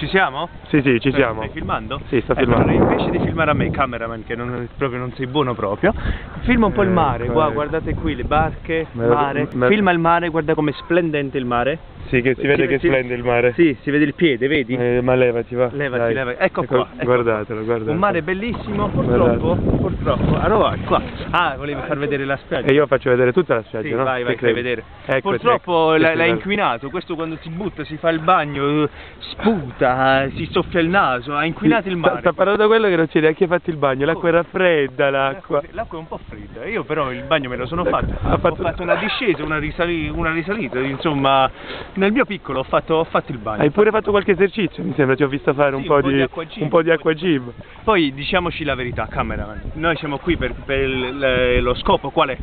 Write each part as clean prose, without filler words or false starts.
Ci siamo? Sì, sì, ci siamo. Stai filmando? Sì, sto filmando. Allora, invece di filmare a me, cameraman, che proprio non sei buono proprio, filma un po' il mare, guardate qui le barche, mare, filma il mare, guarda com'è splendente il mare. Sì, che si vede che splende il mare. Sì, si vede il piede, vedi? Ma levati, va. Levati, levati. Ecco qua. Ecco guardatelo, guardatelo. Un mare bellissimo, purtroppo. Allora, qua. Ah, volevi far vedere la spiaggia? E io faccio vedere tutta la spiaggia, sì, no? vai, fai vedere. Ecco, purtroppo l'ha inquinato, questo quando si butta, si fa il bagno, sputa, si soffia il naso, ha inquinato il mare. Sta parlando da quello che non ci hai neanche fatto il bagno, l'acqua era fredda, l'acqua. L'acqua è un po' fredda, io però il bagno me lo sono fatto. Ho fatto una discesa, una risalita, insomma, nel mio piccolo ho fatto il bagno. Hai pure fatto qualche esercizio, mi sembra, ti ho visto fare un po' di acqua gym. Poi diciamoci la verità, cameraman, noi siamo qui per lo scopo, qual è?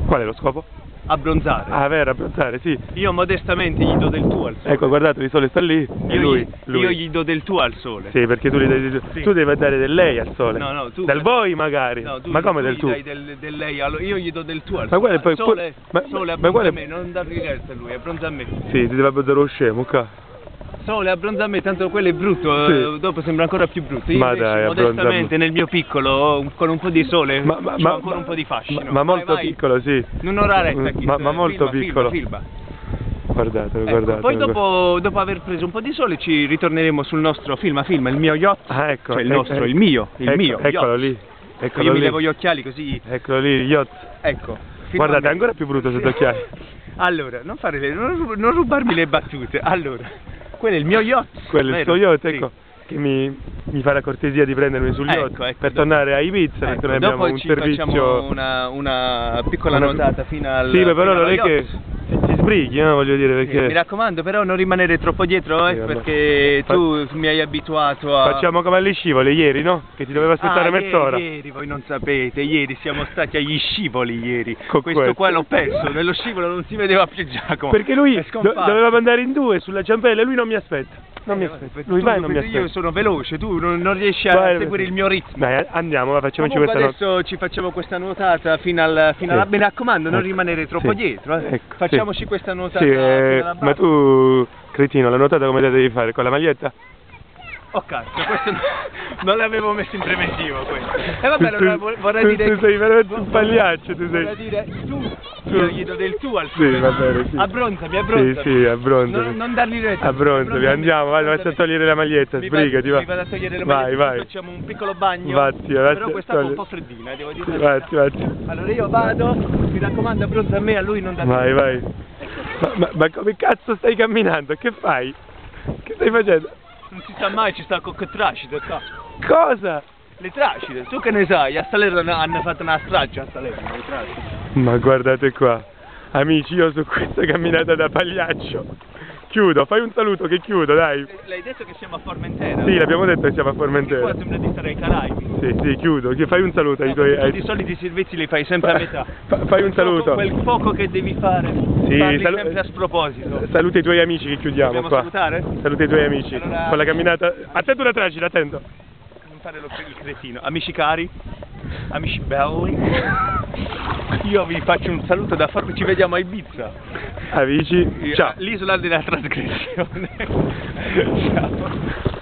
Qual è lo scopo? Abbronzare. Ah, vero, abbronzare, sì. Io modestamente gli do del tuo al sole. Ecco, guardate, il sole sta lì e lui. Io gli do del tuo al sole. Sì, perché tu devi dare del lei al sole. No, tu. Del voi magari. No, ma come del tu? Dai del lei, io gli do del tuo al ma sole. Poi, sole abbronza a me, non dargli retta a lui, abbronza a me. Sì, ti deve abbronzare lo scemo, qua. Sole abbronza a me, tanto quello è brutto, sì. Dopo sembra ancora più brutto. Io invece, modestamente nel mio piccolo, con un po' di sole, c'ho ancora un po' di fascino. Ma molto piccolo, sì. Non ho retta, ma molto piccolo. Filma. Guardatelo, ecco, guardatelo. Poi dopo aver preso un po' di sole ci ritorneremo sul nostro film, il mio yacht. Ah, ecco. Cioè il mio Eccolo yacht. lì. Io mi levo gli occhiali così. Eccolo lì, yacht. Ecco. Guardate, è ancora più brutto sotto occhiali. Allora, non rubarmi le battute. Allora, quello è il mio yacht. Quello è il tuo yacht, ecco. Che mi fa la cortesia di prendermi sul yacht per tornare a Ibiza, perché noi abbiamo un servizio. Facciamo una piccola notata fino al. Sì, però non è che ti sbrighi, voglio dire, perché. Sì, mi raccomando, però non rimanere troppo dietro, perché tu mi hai abituato a. Facciamo come agli scivoli ieri, no? Che ti doveva aspettare mezz'ora. Ieri, voi non sapete, ieri siamo stati agli scivoli ieri. Con questo qua l'ho perso, nello scivolo non si vedeva più Giacomo. Perché lui doveva andare in due sulla ciampella e lui non mi aspetta. Non mi aspetta. Lui vai, non mi aspetta. Io sono veloce, tu non riesci a seguire il mio ritmo. Dai, andiamo, facciamoci comunque questa adesso ci facciamo questa nuotata fino alla. Mi raccomando, non rimanere troppo dietro. Ecco, facciamoci questa nuotata. Sì, ma tu, cretino, la nuotata come la devi fare? Con la maglietta? Oh cazzo, questo non l'avevo messo in preventivo questo. E vabbè, vorrei dire. Tu sei veramente un pagliaccio, tu sei. Vorrei dire io gli do del tuo al sole. Sì, va bene, sì. Abbronzami. Sì, abbronzami. Non dargli retta. Abbronzami, andiamo, vai a togliere la maglietta, sbrigati, va. Mi vado a togliere la maglietta, vai. Facciamo un piccolo bagno. Vatti, però quest'acqua è un po' freddina, devo dire. Vatti. Allora io vado, mi raccomando, abbronza a me, a lui non dargli retta. Vai. Ecco. Ma come cazzo stai camminando? Che fai? Che stai facendo? Non si sa mai, ci sta con che tracide qua. Cosa? Le tracide, tu che ne sai? A Salerno hanno fatto una straccia a Salerno, le tracide. Ma guardate qua, amici, io su questa camminata da pagliaccio chiudo, fai un saluto che chiudo, dai. L'hai detto che siamo a Formentera? Sì, l'abbiamo detto che siamo a Formentera. Qua sembra di stare ai Caraibi. Sì, chiudo, fai un saluto ai tuoi. Di soliti servizi li fai sempre a metà. Fai un saluto. Quel poco che devi fare, parli sempre a sproposito. Saluta i tuoi amici che chiudiamo. Dobbiamo qua. salutare? Saluta i tuoi amici. Allora, con la camminata. Attento una tracina, attento. Non fare il cretino. Amici cari, amici belli, io vi faccio un saluto da farvi, ci vediamo a Ibiza. Amici, ciao. L'isola della trasgressione. Ciao.